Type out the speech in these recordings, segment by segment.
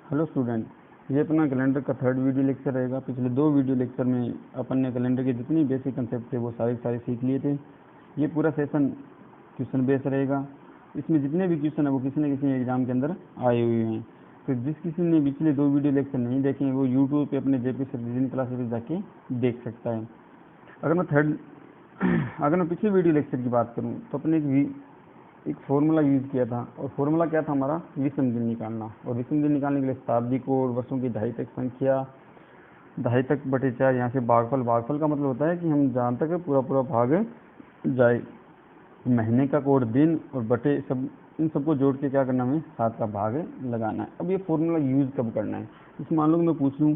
Hello student, ये अपना calendar का थर्ड वीडियो लेक्चर रहेगा। पिछले 2 वीडियो लेक्चर में अपन ने कैलेंडर के जितनी बेसिक कंसेप्ट थे वो सारे सीख लिए थे। ये पूरा सेशन क्वेश्चन बेस रहेगा। इसमें जितने भी क्वेश्चन है वो किसी न किसी एग्जाम के अंदर आए हुए हैं। तो जिस किसी ने पिछले 2 वीडियो लेक्चर नहीं देखे हैं वो यूट्यूब पे अपने जेपी सर रीजनिंग क्लासेस पे जाके देख सकता है। अगर मैं पिछले वीडियो लेक्चर की बात करूँ तो अपने एक फॉर्मूला यूज़ किया था, और फॉर्मूला क्या था हमारा, विषम दिन निकालना। और विषम दिन निकालने के लिए शताब्दी कोड, वर्षों की दहाई तक संख्या, दहाई तक बटे 4, यहाँ से भागफल। भागफल का मतलब होता है कि हम जहाँ तक पूरा भाग जाए। महीने का कोड, दिन और बटे, सब इन सबको जोड़ के क्या करना, हमें 7 का भाग लगाना है। अब ये फॉर्मूला यूज़ कब करना है, इस मान लो मैं पूछ लूँ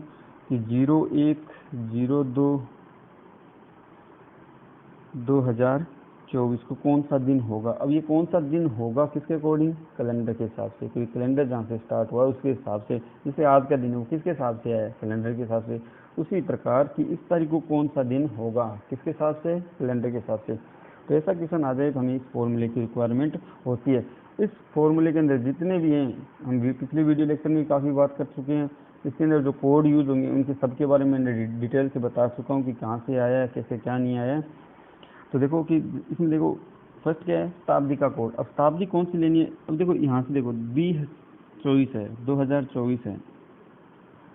कि 01/02/2024 को कौन सा दिन होगा। अब ये कौन सा दिन होगा किसके अकॉर्डिंग, कैलेंडर के हिसाब से, क्योंकि कैलेंडर जहाँ से स्टार्ट हुआ उसके हिसाब से। जैसे आज का दिन हो किसके हिसाब से है, कैलेंडर के हिसाब से। उसी प्रकार की इस तारीख को कौन सा दिन होगा किसके हिसाब से, कैलेंडर के हिसाब से। तो ऐसा क्वेश्चन आ जाए तो हमें इस फॉर्मूले की रिक्वायरमेंट होती है। इस फॉर्मूले के अंदर जितने भी हैं, हम पिछले वीडियो लेक्चर में काफ़ी बात कर चुके हैं। इसके अंदर जो कोड यूज़ होंगे उनके सबके बारे में मैंने डिटेल से बता चुका हूँ कि कहाँ से आया है, कैसे क्या नहीं आया है। तो देखो कि इसमें देखो फर्स्ट क्या है, शताब्दी का कोड। अब शताब्दी कौन सी लेनी है, अब देखो यहाँ से देखो 2024 है, 2024 है,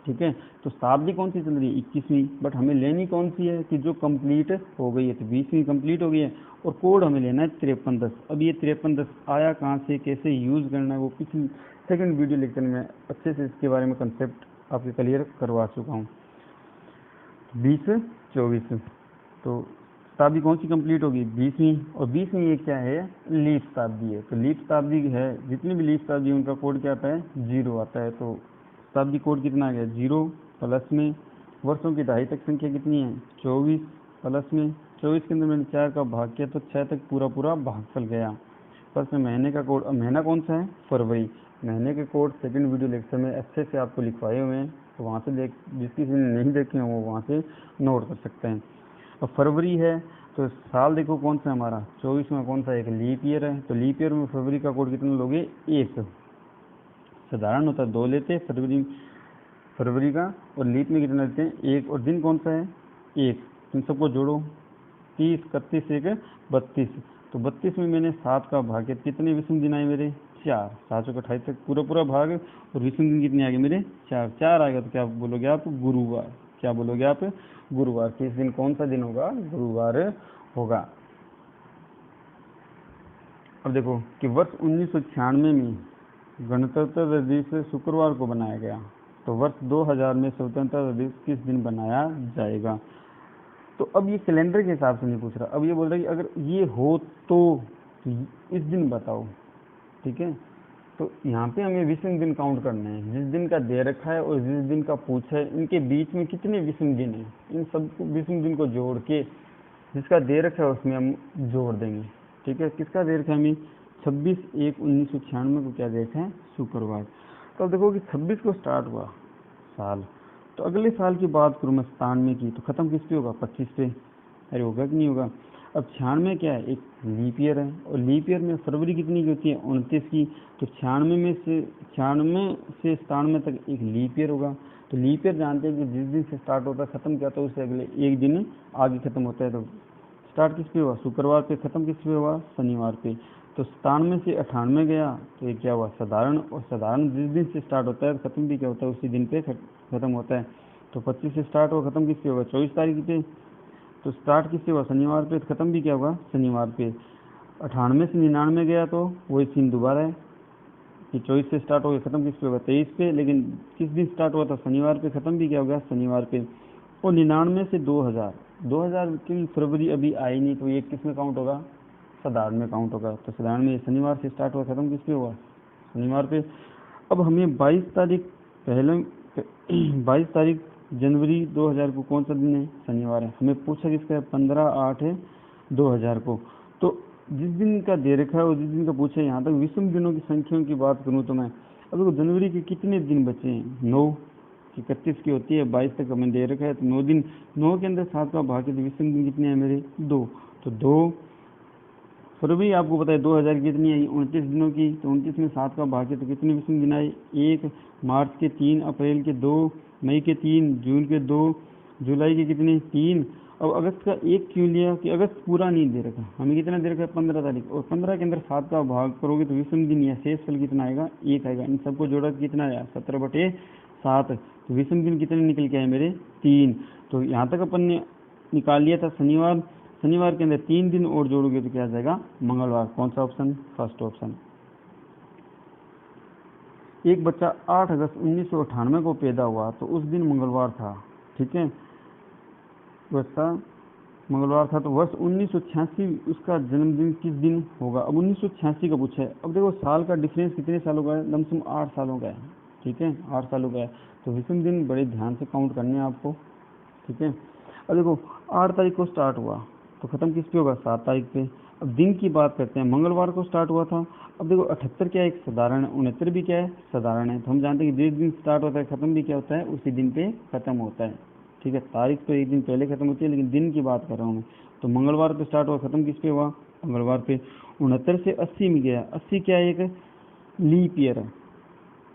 ठीक है। तो शताब्दी कौन सी चल रही है, 21वीं। बट हमें लेनी कौन सी है कि जो कंप्लीट हो गई है, तो 20वीं कंप्लीट हो गई है। और कोड हमें लेना है 5310। अब ये 5310 आया कहाँ से, कैसे यूज़ करना है, वो पिछली सेकंड वीडियो लेक्चर में अच्छे से इसके बारे में कंसेप्ट आपके क्लियर करवा चुका हूँ। 2024 तो शताब्दी कौन सी कंप्लीट होगी, 20वीं। और 20वीं ये क्या है, लीप शताब्दी है। तो लीप शताब्दी है, जितनी भी लीप शताब्दी उनका कोड क्या आता है, 0 आता है। तो शताब्दी कोड कितना आ गया, 0 प्लस में वर्षों की दहाई तक संख्या कितनी है, 24 प्लस में 24 के अंदर मैंने 4 का भाग किया तो 6 तक पूरा भागफल गया। प्लस में महीने का कोड। अब महीना कौन सा है, फरवरी। महीने के कोड सेकंड वीडियो लेक्चर में अच्छे से आपको लिखवाए हुए हैं, तो वहाँ से जिस किसी ने नहीं देखे हैं वो वहाँ से नोट कर सकते हैं। अब फरवरी है तो साल देखो कौन सा हमारा, 24 में कौन सा, एक लीप ईयर है। तो लीप ईयर में फरवरी का कोड कितना लोगे, 1। साधारण होता है 2 लेते फरवरी का, और लीप में कितना लेते हैं, 1। और दिन कौन सा है, 1। इन सबको जोड़ो, 30, 31, 1, 32। तो 32 में मैंने 7 का भाग किया, कितने विषम दिन आए मेरे, 4। 7 को 28 तक पूरा भाग, और विषम दिन कितने आ गए मेरे, 4 आएगा। तो क्या बोलोगे आप, गुरुवार। क्या बोलोगे आप, गुरुवार। किस दिन कौन सा दिन होगा, गुरुवार होगा। अब देखो कि वर्ष 1996 में गणतंत्र दिवस शुक्रवार को बनाया गया, तो वर्ष 2000 में स्वतंत्रता दिवस किस दिन बनाया जाएगा। तो अब ये कैलेंडर के हिसाब से नहीं पूछ रहा, अब ये बोल रहा है कि अगर ये हो तो इस दिन बताओ, ठीक है। तो यहाँ पे हमें विषम दिन काउंट करना है, जिस दिन का दे रखा है और जिस दिन का पूछा है इनके बीच में कितने विषम दिन हैं, इन सब विषम दिन को जोड़ के जिसका दे रखा है उसमें हम जोड़ देंगे, ठीक है। किसका दे रखा है हमें, 26/1/1996 को क्या दे रखा है, शुक्रवार। तो अब देखो कि 26 को स्टार्ट हुआ साल, तो अगले साल की बात करूँ मैं 97 की, तो ख़त्म किस पे होगा, 25 पे। अरे होगा कि नहीं होगा। अब 96 क्या है, एक लीप ईयर है, और लीप ईयर में फरवरी कितनी की होती है, 29 की। तो 96 से 97 तक एक लीप ईयर होगा। तो लीप ईयर जानते हैं कि जिस दिन से स्टार्ट होता है ख़त्म क्या होता है, उससे अगले एक दिन आगे ख़त्म होता है। तो स्टार्ट किस पे हुआ, शुक्रवार पे, ख़त्म किस पे हुआ, शनिवार पे। तो 97 से 98 गया तो ये क्या हुआ, साधारण। और साधारण जिस दिन से स्टार्ट होता है ख़त्म भी क्या होता है, उसी दिन पे ख़त्म होता है। तो 25 से स्टार्ट हुआ, ख़त्म किस पे होगा, 24 तारीख पे। तो स्टार्ट किससे हुआ, शनिवार पे, तो ख़त्म भी क्या होगा, शनिवार पे। 98 से 99 गया तो वही सीन दोबारा है कि 24 से स्टार्ट हो गया, ख़त्म किस पे होगा, 23 पे। लेकिन किस दिन स्टार्ट हुआ था, शनिवार पे, ख़त्म भी क्या होगा, शनिवार पे। और 99 से 2000 की फरवरी अभी आई नहीं, तो ये किस में काउंट होगा, साधारण में काउंट होगा। तो साधारण में शनिवार से स्टार्ट हुआ, ख़त्म किस पे हुआ, शनिवार पे। अब हमें 22 तारीख पहले 22 तारीख जनवरी 2000 को कौन सा दिन है, शनिवार है। हमें पूछा किसका है, 15/8/2000 को। तो जिस दिन का दे रखा है और जिस दिन का पूछा है, यहाँ तक विषम दिनों की संख्याओं की बात करूँ तो मैं, अब देखो जनवरी के कितने दिन बचे हैं, 9। 31 की होती है, 22 तक हमें दे रखा है, तो 9 दिन। 9 के अंदर 7 का भाग, तो विषम दिन कितने हैं मेरे, 2। तो 2 फरवरी आपको पता है 2000 की कितनी आई, 29 दिनों की। तो 29 में 7 का भाग है तो कितने विषम दिन आए, 1। मार्च के 3, अप्रैल के 2, मई के 3, जून के 2, जुलाई के कितने 3। अब अगस्त का 1 क्यों लिया कि अगस्त पूरा नहीं दे रखा, हमें कितना दे रखा है 15 तारीख, और 15 के अंदर 7 का भाग करोगे तो विषम दिन या शेष फल कितना आएगा 1 आएगा। इन सबको जोड़ा तो कितना आया 17/7। तो विषम दिन कितने निकल के आए मेरे 3। तो यहाँ तक अपन ने निकाल लिया था शनिवार, शनिवार के अंदर 3 दिन और जोड़ोगे तो क्या आ जाएगा मंगलवार। कौन सा ऑप्शन, फर्स्ट ऑप्शन। एक बच्चा 8 अगस्त 1998 को पैदा हुआ तो उस दिन मंगलवार था, ठीक है, बच्चा मंगलवार था, तो वर्ष 1986 उसका जन्मदिन किस दिन होगा। अब 1986 का पूछा है। अब देखो साल का डिफरेंस कितने सालों का है, लमसम 8 सालों का है, ठीक है, 8 सालों का है। तो विषम दिन बड़े ध्यान से काउंट करने हैं आपको, ठीक है। अब देखो 8 तारीख को स्टार्ट हुआ तो खत्म किस पे होगा 7 तारीख पे। अब दिन की बात करते हैं, मंगलवार को स्टार्ट हुआ था। अब देखो 78 क्या है एक साधारण है, 69 भी क्या है साधारण है। तो हम जानते हैं कि जिस दिन स्टार्ट होता है खत्म भी क्या होता है उसी दिन पे खत्म होता है, ठीक है। तारीख तो एक दिन पहले खत्म होती है लेकिन दिन की बात कर रहा हूँ मैं। तो मंगलवार पे स्टार्ट हुआ, खत्म किस पे हुआ मंगलवार पे। 69 से 80 में गया, 80 क्या है एक लीप ईयर है,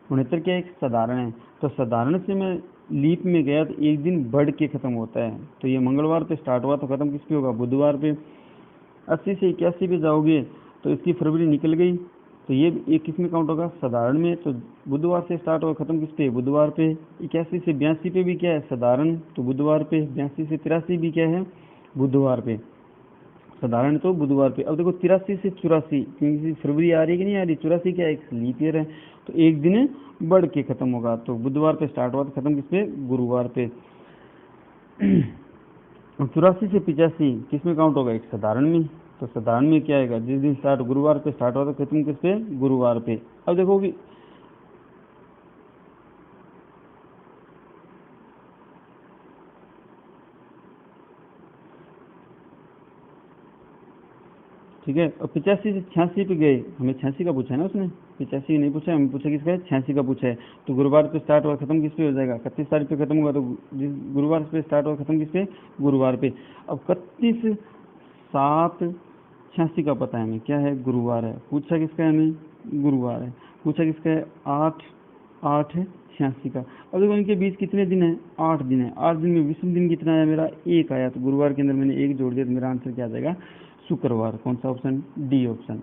69 क्या एक साधारण है। तो साधारण से मैं लीप में गया तो एक दिन बढ़ के खत्म होता है। तो ये मंगलवार पे स्टार्ट हुआ तो खत्म किस पे होगा बुधवार पे। 80 से 81 पे जाओगे तो इसकी फरवरी निकल गई, तो ये किस में काउंट होगा साधारण में। तो बुधवार से स्टार्ट होगा खत्म किस पे बुधवार पे। 81 से 82 पे भी क्या है साधारण, तो बुधवार पे। 82 से 83 भी क्या है बुधवार पे, साधारण तो बुधवार पे। अब देखो 83 से 84 क्योंकि फरवरी आ रही है कि नहीं आ रही, 84 क्या है एक लीप ईयर है, तो एक दिन बढ़ के खत्म होगा। तो बुधवार पे स्टार्ट हुआ तो खत्म किस पे गुरुवार पे। 84 से 85 किस में काउंट होगा एक साधारण में। तो साधारण में क्या आएगा जिस दिन स्टार्ट गुरुवार पे स्टार्ट हुआ तो खत्म किस पे गुरुवार पे। अब देखो कि ठीक है। और 85 से 86 पे गए, हमें 86 का पूछा है ना उसने, 85 नहीं पूछा, हमें पूछा किसका है 86 का पूछा है। तो गुरुवार पे स्टार्ट हुआ खत्म किस पे हो जाएगा 31 तारीख पे खत्म हुआ, तो जिस गुरुवार पे स्टार्ट हुआ खत्म किस पे गुरुवार पे। अब 31/7/86 का पता है हमें क्या है गुरुवार है, पूछा किसका है हमें गुरुवार है, पूछा किसका है 8/8/86 का। अब देखो इनके बीच कितने दिन है 8 दिन है, 8 दिन में विषम दिन कितना आया मेरा 1 आया। तो गुरुवार के अंदर मैंने 1 जोड़ दिया तो मेरा आंसर क्या आ जाएगा शुक्रवार। कौन सा ऑप्शन, डी ऑप्शन।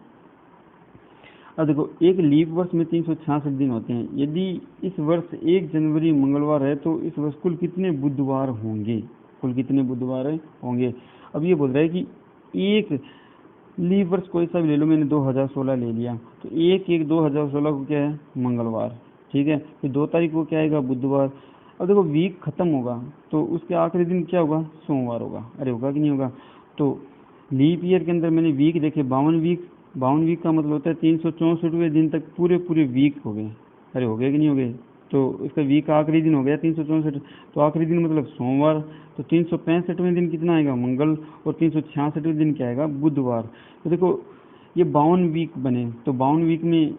अब देखो एक लीप वर्ष में 366 दिन होते हैं, यदि इस वर्ष 1 जनवरी मंगलवार है तो इस वर्ष कुल कितने बुधवार होंगे, कुल कितने बुधवार होंगे। अब ये बोल रहा है कि एक लीप वर्ष कोई सा भी ले लो, मैंने 2016 ले लिया, तो 1/1/2016 को क्या है मंगलवार, ठीक है। फिर 2 तारीख को क्या आएगा बुधवार। अब देखो वीक खत्म होगा तो उसके आखिरी दिन क्या होगा सोमवार होगा, अरे होगा कि नहीं होगा। तो लीप ईयर के अंदर मैंने वीक देखे 52 वीक का मतलब होता है 364वें दिन तक पूरे पूरे वीक हो गए, अरे हो गए कि नहीं हो गए। तो इसका वीक का आखिरी दिन हो गया 364, तो आखिरी दिन मतलब सोमवार। तो 365वें दिन कितना आएगा मंगल, और 366वें दिन क्या आएगा बुधवार। तो देखो ये 52 वीक बने, तो 52 वीक में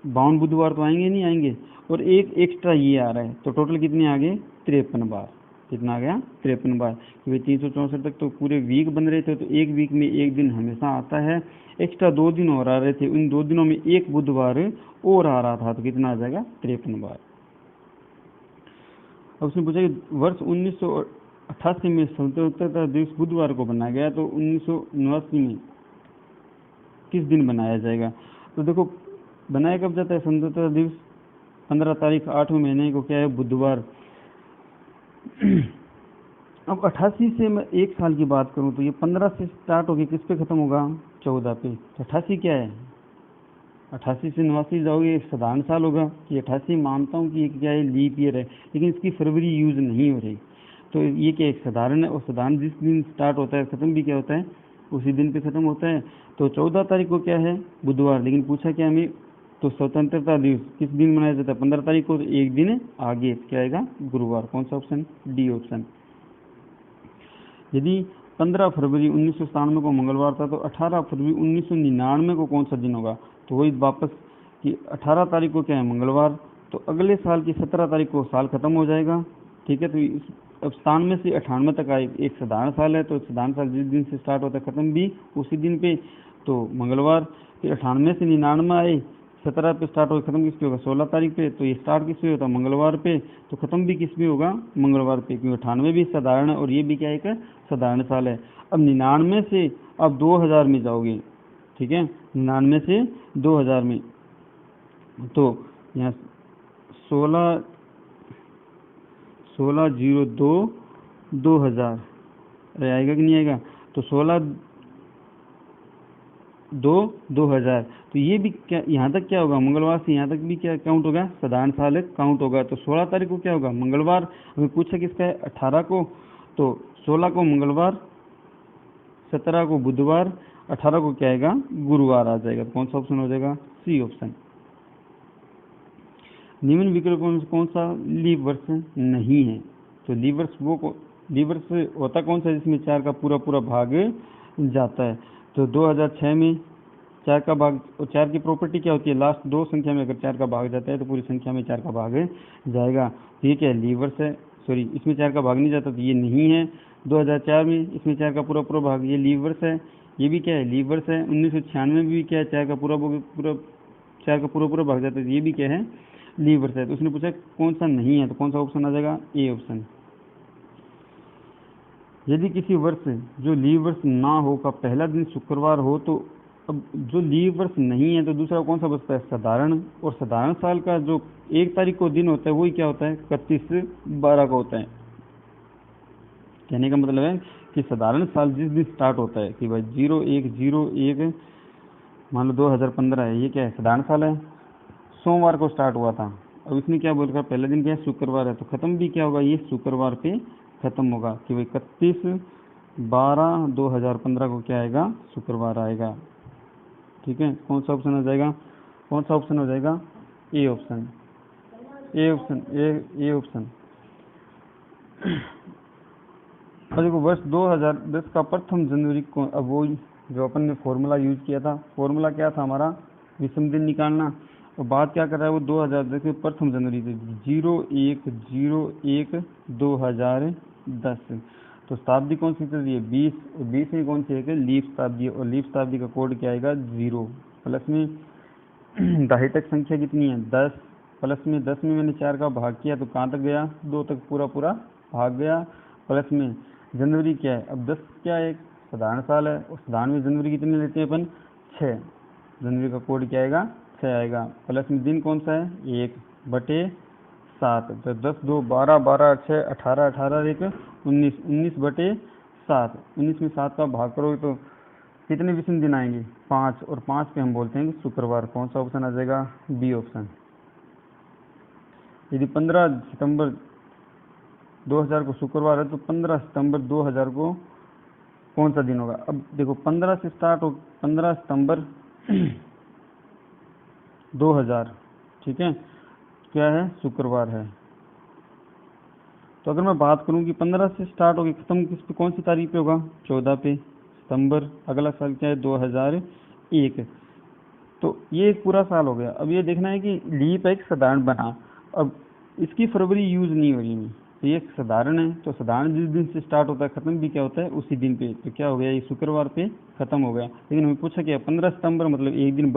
52 बुधवार तो आएंगे नहीं आएंगे, और एक एक्स्ट्रा ये आ रहा है, तो टोटल कितने आ गए 53 बार। कितना आ गया 53 बार, क्योंकि 364 तक तो पूरे वीक बन रहे थे, तो एक वीक में एक दिन हमेशा आता है, एक्स्ट्रा 2 दिन और आ रहे थे, उन 2 दिनों में एक बुधवार और आ रहा था, तो कितना आ जाएगा 53 बार। अब उसने पूछा कि वर्ष 1988 में स्वतंत्रता दिवस बुधवार को बनाया गया, तो 1989 में किस दिन बनाया जाएगा। तो देखो बनाया कब जाता है स्वतंत्रता दिवस 15 तारीख 8वें महीने को क्या है बुधवार। अब 88 से मैं 1 साल की बात करूं तो ये 15 से स्टार्ट होगी किस पे खत्म होगा 14 पे। तो 88 क्या है 88 से 89 जाओगे एक साधारण साल होगा कि 88 मानता हूँ कि क्या है लीप ईयर है, लेकिन इसकी फरवरी यूज नहीं हो रही, तो ये क्या एक साधारण है, और साधारण जिस दिन स्टार्ट होता है खत्म भी क्या होता है उसी दिन पे खत्म होता है। तो 14 तारीख को क्या है बुधवार, लेकिन पूछा क्या हमें, तो स्वतंत्रता दिवस किस दिन मनाया जाता है 15 तारीख को, तो एक दिन आगे क्या आएगा गुरुवार। कौन सा ऑप्शन, डी ऑप्शन। यदि 15 फरवरी 1997 को मंगलवार था तो 18 फरवरी 1999 को कौन सा दिन होगा। तो वही वापस कि 18 तारीख को क्या है मंगलवार, तो अगले साल की 17 तारीख को साल खत्म हो जाएगा, ठीक है। तो अब 97 से 98 तक एक साधारण साल है, तो साधारण साल जिस दिन से स्टार्ट होता है खत्म भी उसी दिन पे, तो मंगलवार। फिर 98 से 99 आए, 17 पे स्टार्ट होगा, खत्म किस पे होगा 16 तारीख पे। तो ये स्टार्ट किस पे होता है मंगलवार पे, तो खत्म भी किस पे होगा मंगलवार पे, क्योंकि 98 भी साधारण है और ये भी क्या है एक साधारण साल है। अब 99 से अब 2000 में जाओगे, ठीक है, 99 से 2000 में, तो यहाँ 16/02/2000 आएगा कि नहीं आएगा, तो 16/2/2000, तो ये भी क्या यहाँ तक क्या होगा मंगलवार से यहाँ तक भी क्या काउंट होगा, साधारण साल काउंट होगा। तो 16 तारीख को क्या होगा मंगलवार, हमें पूछा किसका है 18 को, तो 16 को मंगलवार, 17 को बुधवार, 18 को क्या आएगा गुरुवार आ जाएगा। तो कौन सा ऑप्शन हो जाएगा, सी ऑप्शन। निम्न विकल्पों में से कौन सा लीप वर्ष नहीं है, तो लीप वर्ष लीप वर्ष होता कौन सा जिसमें 4 का पूरा पूरा भाग जाता है, तो 2006 में 4 का भाग, और 4 की प्रॉपर्टी क्या होती है, लास्ट दो संख्या में अगर 4 का भाग जाता है तो पूरी संख्या में 4 का भाग जाएगा। तो ये क्या है लीप वर्ष है, सॉरी इसमें 4 का भाग नहीं जाता तो ये नहीं है। 2004 में इसमें 4 का पूरा पूरा भाग, ये लीप वर्ष है, ये भी क्या है लीप वर्ष है। 1996 में भी क्या है 4 का पूरा 4 का पूरा पूरा भाग जाता है, तो ये भी क्या है लीप वर्ष है। तो उसने पूछा कौन सा नहीं है, तो कौन सा ऑप्शन आ जाएगा, ए ऑप्शन। यदि किसी वर्ष जो लीप वर्ष ना हो का पहला दिन शुक्रवार हो, तो अब जो लीप वर्ष नहीं है तो दूसरा कौन सा बचता है साधारण, और साधारण साल का जो 1 तारीख को दिन होता है वही क्या होता है 31/12 को होता है। कहने का मतलब है कि साधारण साल जिस दिन स्टार्ट होता है कि भाई 01/01 मान लो 2015 है, ये क्या है साधारण साल है, सोमवार को स्टार्ट हुआ था। अब इसने क्या बोल रखा पहला दिन क्या है शुक्रवार है, तो खत्म भी क्या होगा ये शुक्रवार पे खत्म होगा कि भाई 31/12/2015 को क्या आएगा शुक्रवार आएगा। ठीक है, कौन सा ऑप्शन आ जाएगा, कौन सा ऑप्शन हो जाएगा, A option, A option, A option. और देखो वर्ष 2010 का प्रथम जनवरी को, अब वो जो अपन ने फॉर्मूला यूज किया था, फॉर्मूला क्या था हमारा विषम दिन निकालना, और बात क्या कर रहा है वो 2010 के प्रथम जनवरी से 01/01/2010। तो शताब्दी कौन सी चल रही है 20, और 20 में कौन सी है लीप शताब्दी, और लीप शताब्दी का कोड क्या आएगा 0। प्लस में दाहितक संख्या कितनी है 10, प्लस में 10 में मैंने 4 का भाग किया तो कहाँ तक गया 2 तक पूरा पूरा भाग गया। प्लस में जनवरी क्या है, अब 10 क्या है एक साधारण साल है, और साधारण में जनवरी कितने लेते हैं अपन 6, जनवरी का कोड क्या आएगा 6 आएगा। प्लस में दिन कौन सा है 1/7, तो 10 2 12 12 6 18 18 1 19 19/7, 19 में 7 का भाग करोगे तो कितने विषम दिन आएंगे 5, और 5 पे हम बोलते हैं शुक्रवार। कौन सा ऑप्शन आ जाएगा बी ऑप्शन। यदि 15 सितंबर 2000 को शुक्रवार है तो 15 सितंबर 2000 को कौन सा दिन होगा। अब देखो 15 से स्टार्ट हो, 15 सितंबर 2000, ठीक है, क्या है शुक्रवार है। तो अगर मैं बात करूं कि 15 से स्टार्ट होगी खत्म किस पे, कौन सी तारीख पे होगा 14 पे सितंबर, अगला साल क्या है 2001, तो ये एक पूरा साल हो गया। अब ये देखना है कि लीप एक साधारण बना, अब इसकी फरवरी यूज नहीं हो रही है, तो ये साधारण है, तो साधारण जिस दिन से स्टार्ट होता है खत्म भी क्या होता है उसी दिन पे, तो क्या हो गया ये शुक्रवार पे खत्म हो गया। लेकिन हमें पूछा क्या 15 सितंबर मतलब एक दिन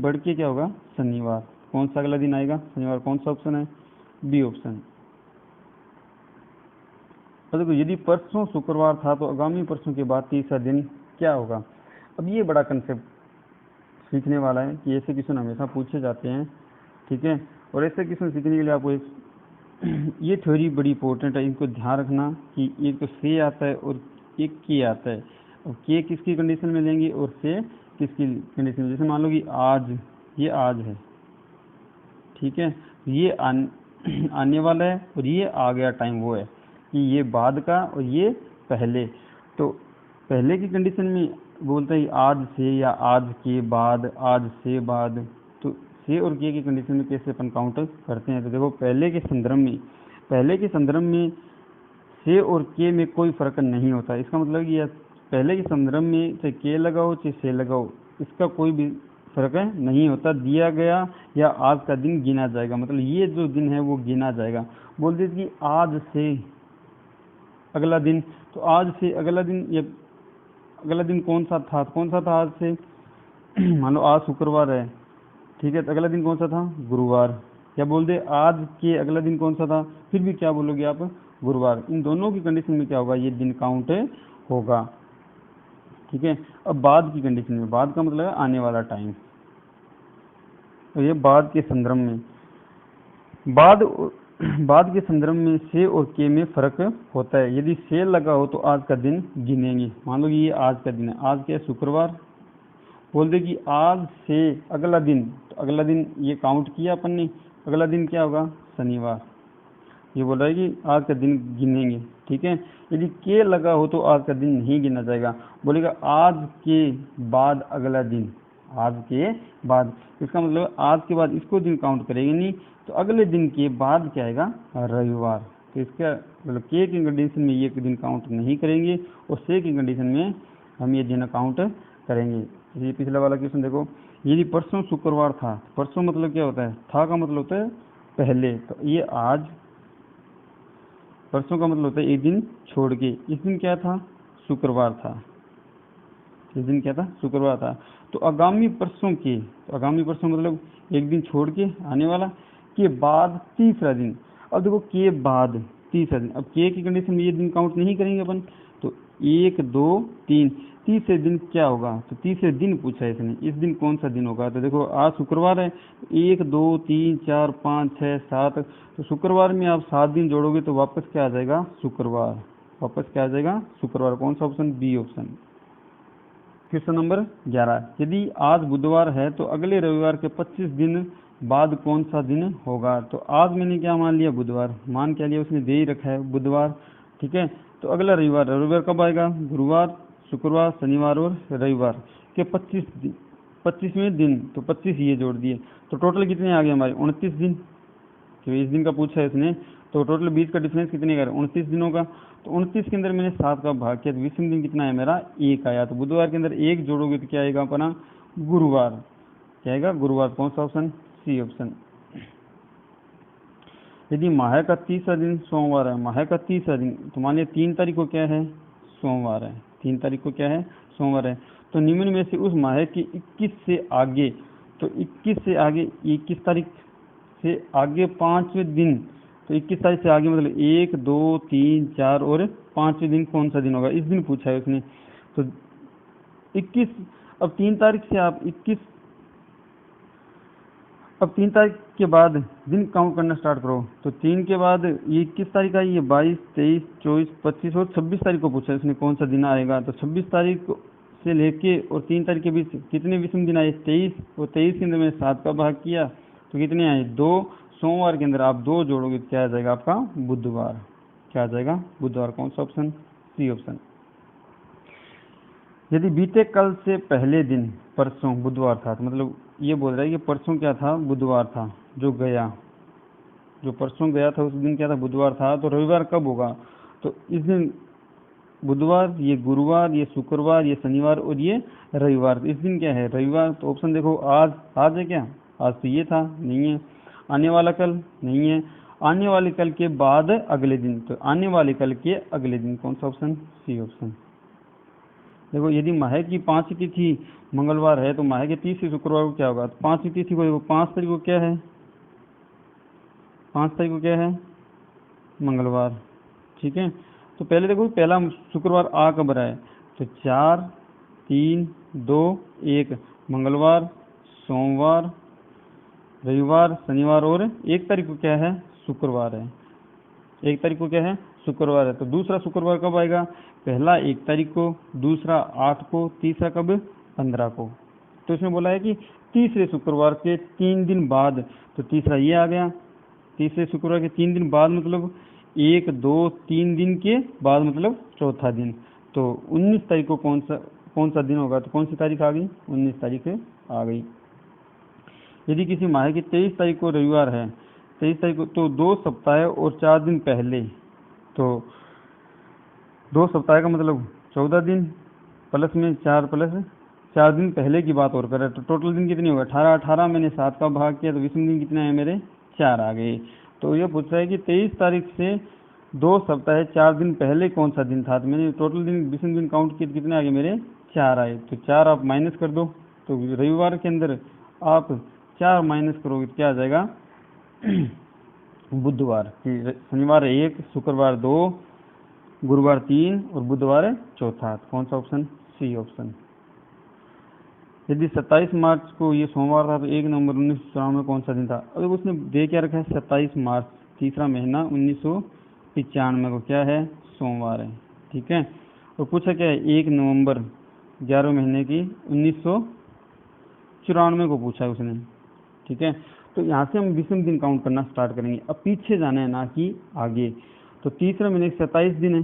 बढ़ के क्या होगा शनिवार। कौन सा अगला दिन आएगा शनिवार, कौन सा ऑप्शन है बी ऑप्शन। तो देखो यदि परसों शुक्रवार था तो आगामी परसों के बाद तीसरा दिन क्या होगा। अब ये बड़ा कंसेप्ट सीखने वाला है कि ऐसे क्वेश्चन हमेशा पूछे जाते हैं, ठीक है, और ऐसे क्वेश्चन सीखने के लिए आपको एक ये थ्योरी बड़ी इंपॉर्टेंट है, इनको ध्यान रखना कि एक तो से आता है और एक के आता है। अब के किसकी कंडीशन में लेंगे और से किसकी कंडीशन में, जैसे मान लो कि आज, ये आज है, ठीक है, ये आने वाला है और ये आ गया टाइम, वो है कि ये बाद का और ये पहले। तो पहले की कंडीशन में बोलते हैं आज से या आज के बाद, आज से बाद, तो से और के की कंडीशन में कैसे अपन काउंट करते हैं। तो देखो पहले के संदर्भ में से और के में कोई फर्क नहीं होता। इसका मतलब कि पहले के संदर्भ में चाहे के लगाओ चाहे से लगाओ, इसका कोई भी फर्क नहीं होता, दिया गया या आज का दिन गिना जाएगा, मतलब ये जो दिन है वो गिना जाएगा। बोल दीजिए कि आज से अगला दिन, तो आज से अगला दिन, ये अगला दिन कौन सा था आज से मान लो आज शुक्रवार है ठीक है, तो अगला दिन कौन सा था? गुरुवार। क्या बोल दे, आज के अगला दिन कौन सा था? फिर भी क्या बोलोगे आप? गुरुवार। इन दोनों की कंडीशन में क्या होगा? ये दिन काउंट होगा। ठीक है, अब बाद की कंडीशन में, बाद का मतलब है आने वाला टाइम, तो ये बाद के संदर्भ में, बाद बाद के संदर्भ में से और के में फर्क होता है। यदि से लगा हो तो आज का दिन गिनेंगे। मान लो कि ये आज का दिन है, आज क्या है? शुक्रवार। बोल दे कि आज से अगला दिन, तो अगला दिन ये काउंट किया अपन ने, अगला दिन क्या होगा? शनिवार। ये बोल रहा है कि आज का दिन गिनेंगे। ठीक है, यदि के लगा हो तो आज का दिन नहीं गिना जाएगा, बोलेगा आज के बाद अगला दिन, आज के बाद, इसका मतलब आज के बाद इसको दिन काउंट करेंगे नहीं, तो अगले दिन के बाद क्या आएगा? रविवार। तो इसका मतलब के की कंडीशन में ये दिन काउंट नहीं करेंगे और से की कंडीशन में हम ये दिन काउंट करेंगे। ये पिछला वाला क्वेश्चन देखो, यदि परसों शुक्रवार था, परसों मतलब क्या होता है? था का मतलब होता है पहले, तो ये आज, परसों का मतलब होता है एक दिन छोड़ के, इस दिन क्या था? शुक्रवार था। इस दिन क्या था? शुक्रवार था। तो आगामी परसों के, तो आगामी परसों मतलब एक दिन छोड़ के आने वाला, के बाद तीसरा दिन। अब देखो के बाद तीसरा दिन, अब के की कंडीशन में ये दिन काउंट नहीं करेंगे अपन, तो 1 2 3, तीसरे दिन क्या होगा? तो तीसरे दिन पूछा है इसने, इस दिन कौन सा दिन होगा? तो देखो आज शुक्रवार है, 1 2 3 4 5 6 7, तो शुक्रवार में आप 7 दिन जोड़ोगे तो वापस क्या आ जाएगा? शुक्रवार। वापस क्या आ जाएगा? शुक्रवार। कौन सा option? B option. Question number 11, यदि आज बुधवार है तो अगले रविवार के 25 दिन बाद कौन सा दिन होगा? तो आज मैंने क्या मान लिया? बुधवार। मान क्या लिया? उसने दे ही रखा है बुधवार। ठीक है, तो अगला रविवार, रविवार कब आएगा? गुरुवार, शुक्रवार, शनिवार और रविवार के 25वें दिन, तो 25 ये जोड़ दिए, तो टोटल कितने आ गए हमारे? 29 दिन। तो इस दिन का पूछा है इसने, तो टोटल बीच का डिफरेंस कितने का? 29 दिनों का। तो 29 के अंदर मैंने 7 का भाग किया, तो 20वें दिन कितना है मेरा? 1 आया। तो बुधवार के अंदर 1 जोड़ोगे तो क्या आएगा अपना? गुरुवार। क्या आएगा? गुरुवार। कौन सा ऑप्शन? C option. यदि माह का तीसरा दिन सोमवार है, माह का तीसरा दिन, तो मान लिया 3 तारीख को क्या है? सोमवार है। 3 तारीख को क्या है? सोमवार है। तो निम्न में से उस माह की 21 से आगे, तो 21 से आगे, 21 तारीख से आगे 5वें दिन, तो 21 तारीख से आगे मतलब 1 2 3 4 और 5वें दिन कौन सा दिन होगा? इस दिन पूछा है उसने। तो 21, अब 3 तारीख से आप 21, अब 3 तारीख के बाद दिन काउंट करना स्टार्ट करो, तो 3 के बाद ये 21 तारीख आई, ये 22 23 24 25 और 26 तारीख को पूछा है इसने कौन सा दिन आएगा। तो 26 तारीख से लेके और 3 तारीख के बीच कितने विषम दिन आए? 23, और 23 के अंदर मैंने 7 का भाग किया, तो कितने आए? 2। सोमवार के अंदर आप 2 जोड़ोगे तो क्या आ जाएगा आपका? बुधवार। क्या आ जाएगा? बुधवार। कौन सा ऑप्शन? C option. यदि बीते कल से पहले दिन परसों बुधवार था, तो मतलब ये बोल रहा है कि परसों क्या था? बुधवार था। जो गया, जो परसों गया था उस दिन क्या था? बुधवार था। तो रविवार कब होगा? तो इस दिन बुधवार, ये गुरुवार, ये शुक्रवार, ये शनिवार और ये रविवार। तो इस दिन क्या है? रविवार। तो ऑप्शन देखो, आज, आज है क्या? आज तो ये था, नहीं है। आने वाला कल, नहीं है। आने वाले कल के बाद अगले दिन, तो आने वाले कल के अगले दिन। कौन सा ऑप्शन? C option. देखो यदि माह की 5वीं तिथि मंगलवार है, तो माह के 30 शुक्रवार को क्या होगा? तो 5वीं तिथि को देखो, 5 तारीख को क्या है? 5 तारीख को क्या है? मंगलवार। ठीक है, तो पहले देखो पहला शुक्रवार आ कब रहा है? तो 4 3 2 1, मंगलवार, सोमवार, रविवार, शनिवार और 1 तारीख को क्या है? शुक्रवार है। 1 तारीख को क्या है? शुक्रवार है। तो दूसरा शुक्रवार कब आएगा? पहला 1 तारीख को, दूसरा 8 को, तीसरा कब? 15 को। तो इसमें बोला है कि तीसरे शुक्रवार के 3 दिन बाद, तो तीसरा ये आ गया। तीसरे शुक्रवार के 3 दिन बाद मतलब 1 2 3 दिन के बाद मतलब चौथा दिन। तो 19 तारीख को कौन सा दिन होगा? तो कौन सी तारीख आ गई? 19 तारीख आ गई। यदि किसी माह की 23 तारीख को रविवार है, 23 तारीख को, तो 2 सप्ताह और 4 दिन पहले, तो 2 सप्ताह का मतलब 14 दिन प्लस में 4 प्लस 4 दिन पहले की बात और करें, तो टोटल दिन कितनी होगा? 18। 18 मैंने 7 का भाग किया, तो विषम दिन कितने हैं मेरे? 4 आ गए। तो ये पूछ रहा है कि 23 तारीख से 2 सप्ताह 4 दिन पहले कौन सा दिन था? तो मैंने टोटल दिन विषम दिन काउंट किए, तो कितने आ गए मेरे? 4 आए। तो 4 आप माइनस कर दो, तो रविवार के अंदर आप 4 माइनस करोगे तो क्या आ जाएगा बुधवार, शनिवार 1, शुक्रवार 2, गुरुवार 3 और बुधवार चौथा। कौन सा ऑप्शन? C option. यदि 27 मार्च को ये सोमवार था तो 1 नवंबर 1994 में कौन सा दिन था? अगर उसने दे क्या रखा है 27 मार्च, तीसरा महीना 1995 को क्या है? सोमवार है। ठीक है। और पूछा क्या है? 1 नवंबर 11वें महीने की 1994 को पूछा है उसने। ठीक है। तो यहाँ से हम विषम दिन काउंट करना स्टार्ट करेंगे। अब पीछे जाना है ना कि आगे। तो तीसरे महीने के 27 दिन है,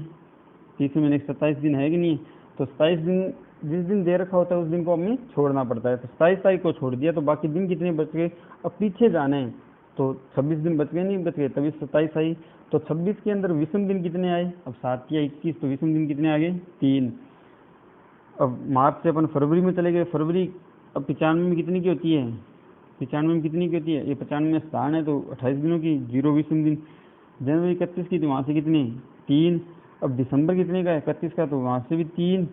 तीसरे महीने के 27 दिन है कि नहीं? तो 27 दिन जिस दिन दे रखा होता है उस दिन को हमें छोड़ना पड़ता है। तो 27 तारीख को छोड़ दिया तो बाकी दिन कितने बच गए? अब पीछे जाना है तो 26 दिन बच गए, नहीं बच गए, तभी 27 आई। तो 26 के अंदर विषम दिन कितने आए? अब 7 या 21, तो विषम दिन कितने आ गए? 3। अब मार्च से अपन फरवरी में चले गए। फरवरी अब 95 में कितनी की होती है? 95 में कितनी की होती है? ये 95 में स्थान है तो 28 दिनों की, 0 विषम दिन। जनवरी 31 की, तो वहाँ से कितने? 3। अब दिसंबर कितने का है? 31 का, तो वहाँ से भी 3।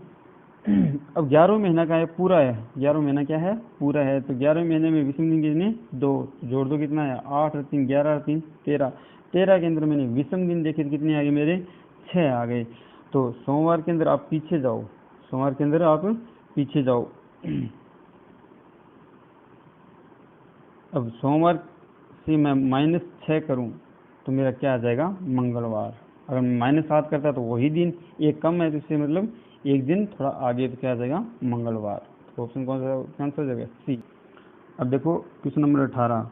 अब 11वां महीना का है, पूरा है। 11वां महीना क्या है? पूरा है। तो 11वें महीने में विषम दिन कितने? 2। जोड़ दो, कितना है? 8 और 3 11 और 3 13। 13 के अंदर मैंने विषम दिन देखे तो कितने आ गए मेरे? 6 आ गए। तो सोमवार के अंदर आप पीछे जाओ, सोमवार के अंदर आप पीछे जाओ। अब सोमवार से मैं -6 करूं तो मेरा क्या आ जाएगा? मंगलवार। अगर -7 करता तो वही दिन, एक कम है तो इससे मतलब एक दिन थोड़ा आगे, तो क्या आ जाएगा? मंगलवार। तो ऑप्शन कौन सा आंसर हो जाएगा? सी। अब देखो क्वेश्चन नंबर 18।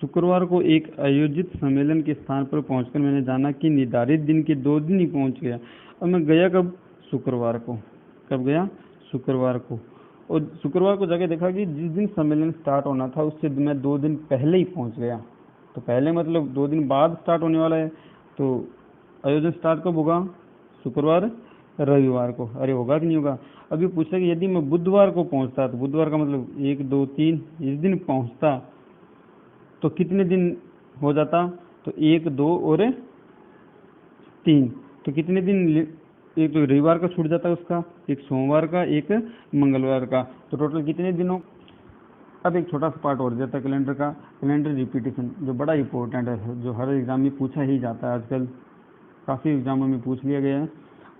शुक्रवार को एक आयोजित सम्मेलन के स्थान पर पहुंचकर मैंने जाना कि निर्धारित दिन के 2 दिन ही पहुंच गया। अब मैं गया कब? शुक्रवार को। कब गया? शुक्रवार को। और शुक्रवार को जाके देखा कि जिस दिन सम्मेलन स्टार्ट होना था उससे मैं 2 दिन पहले ही पहुंच गया। तो पहले मतलब 2 दिन बाद स्टार्ट होने वाला है। तो आयोजन स्टार्ट कब होगा? शुक्रवार रविवार को। अरे होगा कि नहीं होगा? अभी पूछा कि यदि मैं बुधवार को पहुंचता, तो बुधवार का मतलब 1 2 3 इस दिन पहुंचता तो कितने दिन हो जाता? तो 1 2 और 3, तो कितने दिन? एक तो रविवार का छूट जाता है उसका, एक सोमवार का, एक मंगलवार का, तो टोटल कितने दिनों? अब एक छोटा सा पार्ट और जाता है कैलेंडर का, कैलेंडर रिपीटेशन, जो बड़ा इंपॉर्टेंट है, जो हर एग्जाम में पूछा ही जाता है आजकल, काफ़ी एग्जामों में पूछ लिया गया है।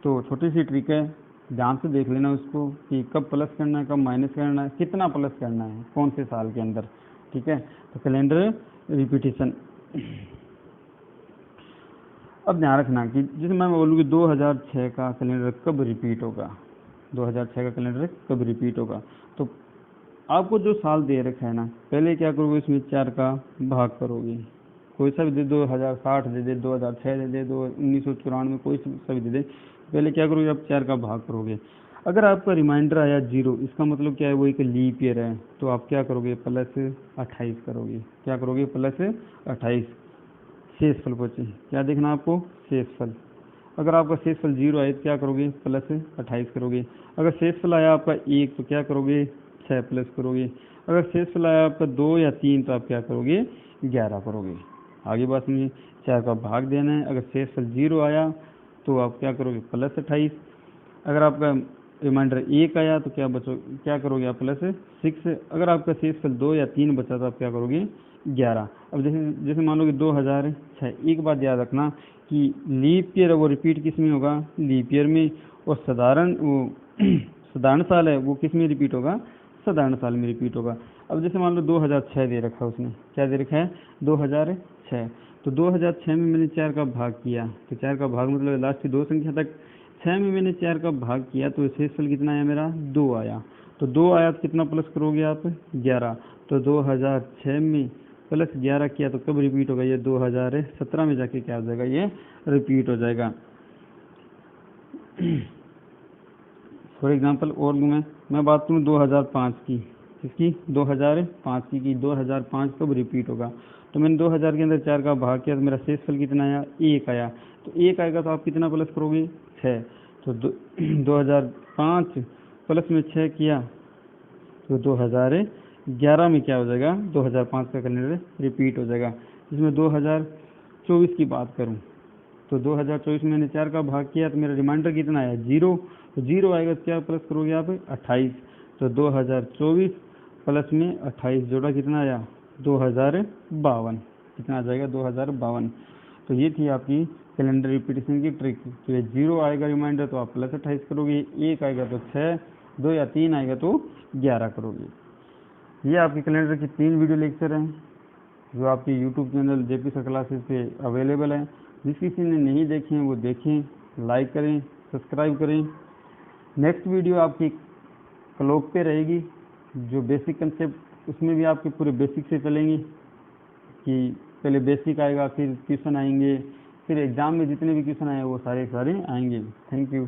तो छोटी सी ट्रिक है, ध्यान से देख लेना उसको कि कब प्लस करना है, कब माइनस करना है, कितना प्लस करना है, कौन से साल के अंदर। ठीक है। तो कैलेंडर रिपीटेशन। अब ध्यान रखना कि जैसे मैं बोलूँ कि 2006 का कैलेंडर कब रिपीट होगा, 2006 का कैलेंडर कब रिपीट होगा, तो आपको जो साल दे रखा है ना, पहले क्या करोगे? इसमें 4 का भाग करोगे। कोई सा भी दे, 2060 दे दे, 2006 दे दे, 1994, कोई सा भी दे दे। पहले क्या करोगे? आप 4 का भाग करोगे। अगर आपका रिमाइंडर आया 0, इसका मतलब क्या है? वो एक लीप ईयर है, तो आप क्या करोगे? +28 करोगे। क्या करोगे? +28। शेषफल बचे, क्या देखना आपको? शेषफल। अगर आपका शेषफल 0 आए तो क्या करोगे? +28 करोगे। अगर शेषफल आया आपका 1 तो क्या करोगे? 6 प्लस करोगे। अगर शेषफल आया आपका 2 या 3 तो आप क्या करोगे? 11 करोगे। आगे बात समझिए, 4 का भाग देना है। अगर शेषफल 0 आया तो आप क्या करोगे? +28। अगर आपका रिमाइंडर 1 आया तो क्या करोगे आप? +6। अगर आपका शेषफल 2 या 3 बचा तो आप क्या करोगे? 11। अब जैसे जैसे मान लो कि 2006, एक बात याद रखना कि लीप ईयर वो रिपीट किस में होगा? लीप ईयर में। और साधारण वो साधारण साल है वो किस में रिपीट होगा? साधारण साल में रिपीट होगा। अब जैसे मान लो 2006 दे रखा है उसने, क्या दे रखा है? 2006। तो 2006 में मैंने 4 का भाग किया, तो 4 का भाग मतलब लास्ट की 2 संख्या तक, 6 में मैंने 4 का भाग किया तो शेषफल कितना आया मेरा? 2 आया। तो 2 आया तो कितना प्लस करोगे आप? 11। तो 2006 में +11 किया तो कब रिपीट होगा? ये 2017 में जाके क्या हो जाएगा? ये रिपीट हो जाएगा। फॉर एग्जांपल और मैं बात करूँ 2005 की, किसकी? 2005 की 2005 कब रिपीट होगा? तो मैंने 2000 के अंदर 4 का भाग किया तो मेरा शेषफल कितना आया? 1 आया। तो 1 आएगा तो आप कितना प्लस करोगे? 6। तो 2005 प्लस में 6 किया तो 2011 में क्या हो जाएगा? 2005 का कैलेंडर रिपीट हो जाएगा। इसमें 2024 की बात करूं तो 2024 में मैंने 4 का भाग किया तो मेरा रिमाइंडर कितना आया? 0। तो 0 आएगा तो क्या प्लस करोगे आप? 28। तो 2024 प्लस में 28 जोड़ा कितना आया 2052, कितना आ जाएगा 2052। तो ये थी आपकी कैलेंडर रिपीटेशन की ट्रिक। तो ये 0 आएगा रिमाइंडर तो आप +28 करोगे, 1 आएगा तो 6, 2 या 3 आएगा तो 11 करोगे। ये आपके कैलेंडर की 3 वीडियो लेक्चर हैं जो आपके YouTube channel JP sir classes पे अवेलेबल है। जिस किसी ने नहीं देखे हैं वो देखें, लाइक करें, सब्सक्राइब करें। नेक्स्ट वीडियो आपकी क्लॉक पे रहेगी, जो बेसिक कंसेप्ट उसमें भी आपके पूरे बेसिक से चलेंगे कि पहले बेसिक आएगा, फिर क्वेश्चन आएंगे, फिर एग्जाम में जितने भी क्वेश्चन आए वो सारे आएंगे। Thank you.